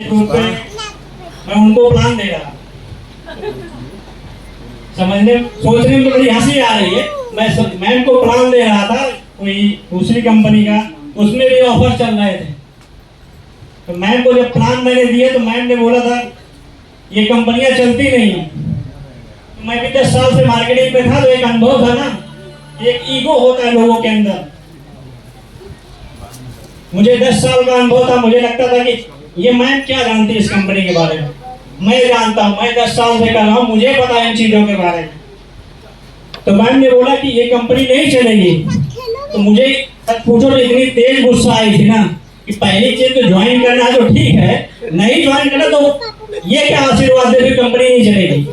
Group पे मैं उनको प्लान दे रहा, समझने सोचने में बड़ी हंसी आ रही है। मैं उनको प्लान दे रहा था कोई दूसरी कंपनी का, उसमें भी ऑफर चल रहे थे। तो मैम को जब प्लान मैंने दिया तो मैम ने बोला था ये कंपनियां चलती नहीं है। तो मैं भी 10 साल से मार्केटिंग में था, तो एक अनुभव था ना, एक ईगो होता है लोगों के अंदर। मुझे 10 साल का अनुभव था, मुझे लगता था कि ये मैम क्या जानती है इस कंपनी के बारे में। मैं जानता हूँ, मैं 10 साल से कर रहा हूँ, मुझे पता है इन चीजों के बारे में। तो मैम ने बोला कि ये कंपनी नहीं चलेगी। तो मुझे सच पूछो तो इतनी तेज गुस्सा आई थी ना कि पहली चीज तो ज्वाइन करना है तो ठीक है, नहीं ज्वाइन करना तो ये क्या आशीर्वाद दे फिर कंपनी नहीं चलेगी।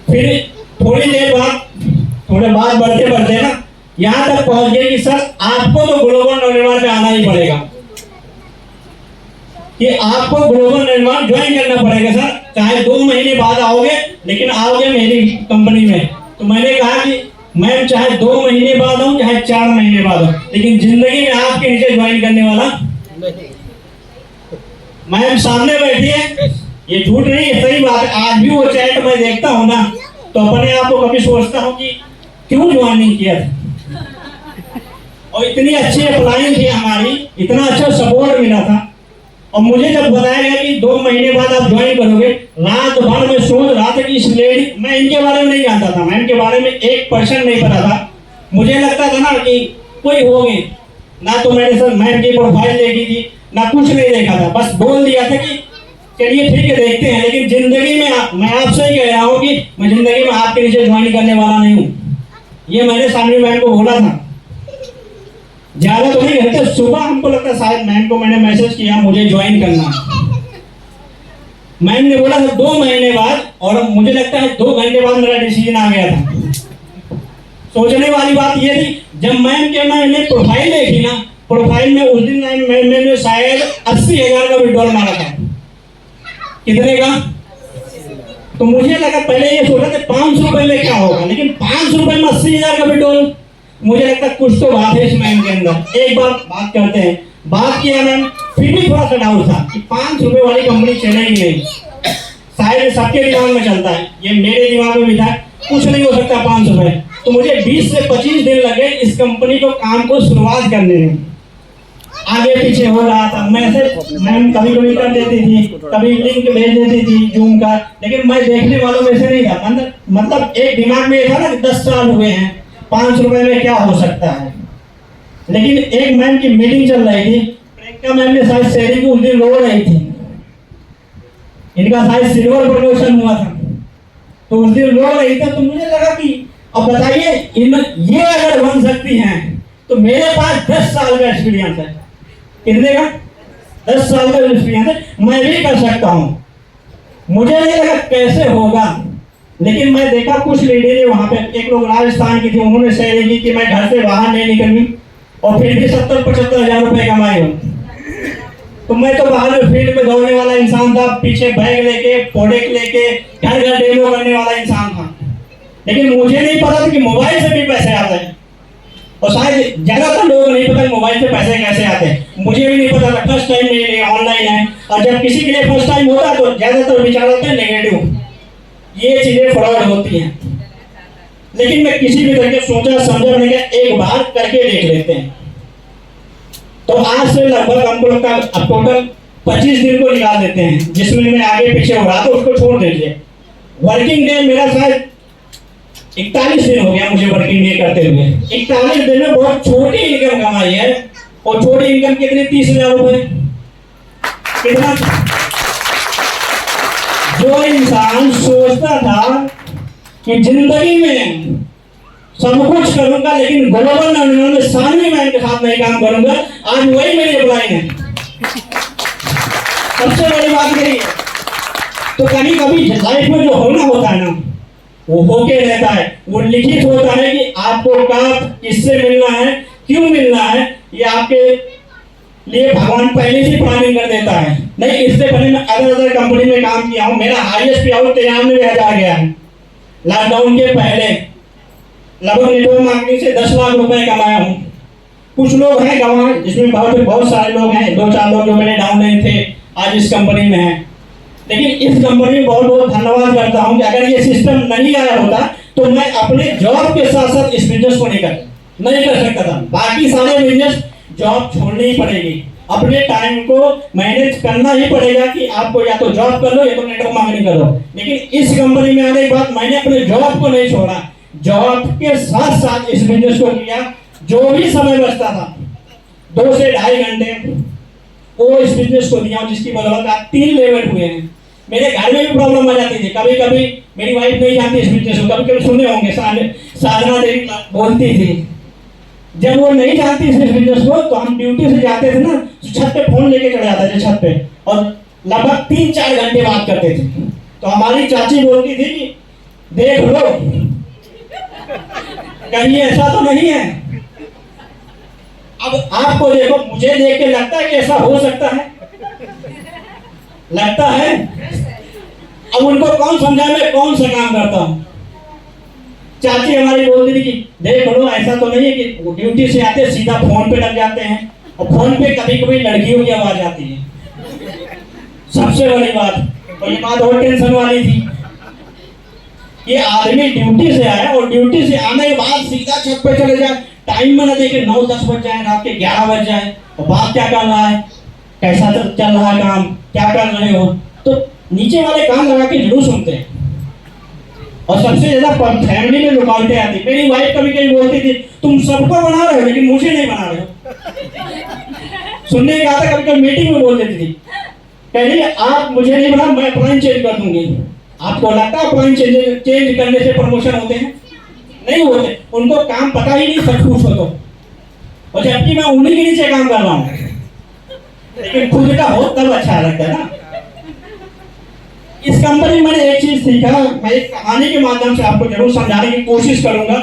फिर थोड़ी देर बाद थोड़े बाद बढ़ते बढ़ते ना यहाँ तक पहुंच गए कि सर आपको तो ग्लोबल निर्माण पे आना ही पड़ेगा, कि आपको ग्लोबल निर्माण ज्वाइन करना पड़ेगा सर, चाहे 2 महीने बाद आओगे लेकिन आओगे मेरी कंपनी में। तो मैंने कहा कि मैम चाहे 2 महीने बाद आऊं चाहे 4 महीने बाद आऊं, लेकिन जिंदगी में आपके नीचे ज्वाइन करने वाला नहीं। मैम सामने बैठी है, ये झूठ नहीं है, सही बात है। आज भी वो चैट मैं देखता हूँ ना तो अपने आप को कभी सोचता हूँ कि क्यों ज्वाइन नहीं किया था। और इतनी अच्छी अप्लाइंग थी हमारी, इतना अच्छा सपोर्ट मिला था। और मुझे जब बताया गया कि 2 महीने बाद आप ज्वाइन करोगे, रात भर मैं सोच रहा था कि इस लेडी, मैं इनके बारे में नहीं जानता था, मैं इनके बारे में 1% नहीं पता था। मुझे लगता था ना कि कोई होंगे ना, तो मैंने सर मैम की प्रोफाइल देखी थी ना, कुछ नहीं देखा था, बस बोल दिया था कि चलिए ठीक है देखते हैं। लेकिन जिंदगी में मैं आपसे ही कह रहा हूँ कि मैं जिंदगी में आपके नीचे ज्वाइन करने वाला नहीं हूँ। ये मैंने सामने मैम को बोला था, ज्यादा तो नहीं कहते। सुबह हमको लगता शायद मैम को मैंने मैसेज किया मुझे ज्वाइन करना है। मैम ने बोला था 2 महीने बाद, और मुझे लगता है 2 घंटे बाद मेरा डिसीजन आ गया था। सोचने वाली बात ये थी, जब मैम के मैंने प्रोफाइल देखी ना, प्रोफाइल में उस दिन मैम ने शायद 80,000 का विड्रॉल मारा था। कितने का? तो मुझे लगा, पहले ये सोचा था 500 रुपए में क्या होगा, लेकिन 500 रुपए में 80,000 का विड्रॉल, मुझे लगता कुछ तो बात है इस मैम के अंदर। एक बार बात करते हैं। बात किया मैम, फिर भी थोड़ा सा डाउट था कि 5 रुपए वाली कंपनी चलेगी नहीं। शायद सबके दिमाग में चलता है, ये मेरे दिमाग में भी था, कुछ नहीं हो सकता 5 रुपए। तो मुझे 20 से 25 दिन लगे इस कंपनी को काम को शुरुआत करने में। आगे पीछे हो रहा था, मैसेज मैम कभी कभी कर देती थी, कभी लिंक भेज देती थी जूम का, लेकिन मैं देखने वालों में से नहीं था। मतलब एक दिमाग में था ना कि 10 साल हुए हैं, 5 रुपए में क्या हो सकता है। लेकिन एक मैम की मीटिंग चल रही थी, प्रियंका मैम ने शायद शेयरिंग को उस दिन रो रही थी, इनका शायद सिल्वर प्रमोशन हुआ था, तो उस दिन रो रही थी। तो मुझे लगा कि अब बताइए ये अगर बन सकती हैं तो मेरे पास 10 साल का एक्सपीरियंस है। कितने का? 10 साल का एक्सपीरियंस है, मैं भी कर सकता हूँ। मुझे नहीं लगा कैसे होगा, लेकिन मैं देखा कुछ लेडी ने वहां पे, एक लोग राजस्थान की थी, उन्होंने शेयरिंग की कि मैं घर से बाहर नहीं निकलूं, और फिर भी 70-75 हजार रुपए कमाए हो। तो मैं तो बाहर में फील्ड में दौड़ने वाला इंसान था, पीछे बैग लेके प्रोडक्ट लेके घर घर डेमो करने वाला इंसान था, लेकिन मुझे नहीं पता था कि मोबाइल से भी पैसे आते हैं। और शायद ज्यादातर लोगों को नहीं पता मोबाइल से पैसे कैसे आते हैं, मुझे भी नहीं पता था। फर्स्ट टाइम मेरे लिए ऑनलाइन है, और जब किसी के लिए फर्स्ट टाइम होता है तो ज्यादातर विचार होते हैं नेगेटिव, ये चीजें फ्रॉड होती हैं। लेकिन मैं किसी भी तरीके सोचा समझा नहीं, एक बार करके देख लेते हैं। तो आज से लगभग हमको लगता है अब टोटल 25 दिन को निकाल देते हैं, जिसमें मैं आगे पीछे हो रहा था उसको छोड़ दीजिए। वर्किंग डे मेरा शायद 41 दिन हो गया मुझे वर्किंग डे करते हुए। 41 दिन में बहुत छोटी इनकम कमाई है, और छोटी इनकम कितनी? 30,000 रुपए। कितना? जो इंसान सोचता था कि जिंदगी में सब कुछ करूंगा लेकिन ग्लोबल निर्माण में सानवी मैम के साथ नहीं काम करूंगा, आज वही मेरी अप्लाई है। सबसे बड़ी बात यही है। तो कभी कभी लाइफ में जो होना होता है ना, वो होके रहता है, वो लिखित होता है कि आपको कब किससे मिलना है, क्यों मिलना है, ये आपके लिए भगवान पहले से प्लानिंग कर देता है। नहीं, इससे पहले मैं अदर कंपनी में काम किया हूँ, मेरा हाईएस्ट पे आउट 93,000 गया है। लॉकडाउन के पहले लगभग नेटवर्क मार्केटिंग से 10 लाख रुपए कमाया हूँ। कुछ लोग हैं गंवार, जिसमें बहुत बहुत सारे लोग हैं, 2-4 लोग जो मेरे डाउनलाइन थे आज इस कंपनी में हैं। लेकिन इस कंपनी में बहुत बहुत धन्यवाद करता हूँ कि अगर ये सिस्टम नहीं आया होता तो मैं अपने जॉब के साथ साथ इस बिजनेस को नहीं कर सकता था। बाकी सारे बिजनेस जॉब छोड़नी ही पड़ेगी, अपने टाइम को मैनेज करना ही पड़ेगा कि आपको या तो जॉब कर लो या तो नेटवर्क मार्केटिंग करो। लेकिन इस कंपनी में आने के बाद मैंने अपने जॉब को नहीं छोड़ा, जॉब के साथ साथ इस बिजनेस को किया। जो भी समय बचता था 2 से 2.5 घंटे वो इस बिजनेस को दिया, जिसकी बदौलत आज 3 लेवल हुए हैं। मेरे घर में भी प्रॉब्लम आ जाती थी, कभी कभी मेरी वाइफ नहीं जानती इस बिजनेस को, कभी कभी सुने होंगे साधना देवी बोलती थी, जब वो नहीं जानती इस बिजनेस को तो हम ड्यूटी से जाते थे ना, छत पे फोन लेके चढ़ जाते थे छत पे और लगभग 3-4 घंटे बात करते थे। तो हमारी चाची बोलती थी कि देख लो कहीं ऐसा तो नहीं है। अब आपको देखो, मुझे देख के लगता है कि ऐसा हो सकता है, लगता है। अब उनको कौन समझाए मैं कौन सा काम करता हूं। चाची हमारी बोलती थी कि देख लो ऐसा तो नहीं है कि ड्यूटी से आते सीधा फोन पे लग जाते हैं, और फोन पे कभी कभी लड़कियों की आवाज आती है, सबसे बड़ी बात। और ये बात और टेंशन वाली थी, ये आदमी ड्यूटी से आया और ड्यूटी से आने के बाद सीधा छत पे चले जाए, टाइम में ना देखे 9-10 बज जाए, रात के 11 बज जाए, और बात क्या कर रहा है, कैसा चल रहा है काम, क्या कर रहे हो, तो नीचे वाले काम लगा के जरूर सुनते हैं। और सबसे ज्यादा फैमिली में रुकावटें आती। मेरी वाइफ कभी कभी बोलती थी तुम सबको बना रहे हो लेकिन मुझे नहीं बना रहे हो। सुनने का था, कभी कभी मीटिंग में बोल देती थी, कहती आप मुझे नहीं बना, मैं अपॉइंट चेंज कर दूंगी। आपको लगता है अपॉइंट चेंज करने से प्रमोशन होते हैं? नहीं होते, उनको काम पता ही नहीं सच पूछो तो। और जबकि मैं उन्हीं के नीचे काम कर रहा हूँ, लेकिन खुद का हो तब अच्छा लगता है ना। इस कंपनी में मैंने एक चीज सीखा, मैं एक कहानी के माध्यम से आपको जरूर समझाने की कोशिश करूंगा।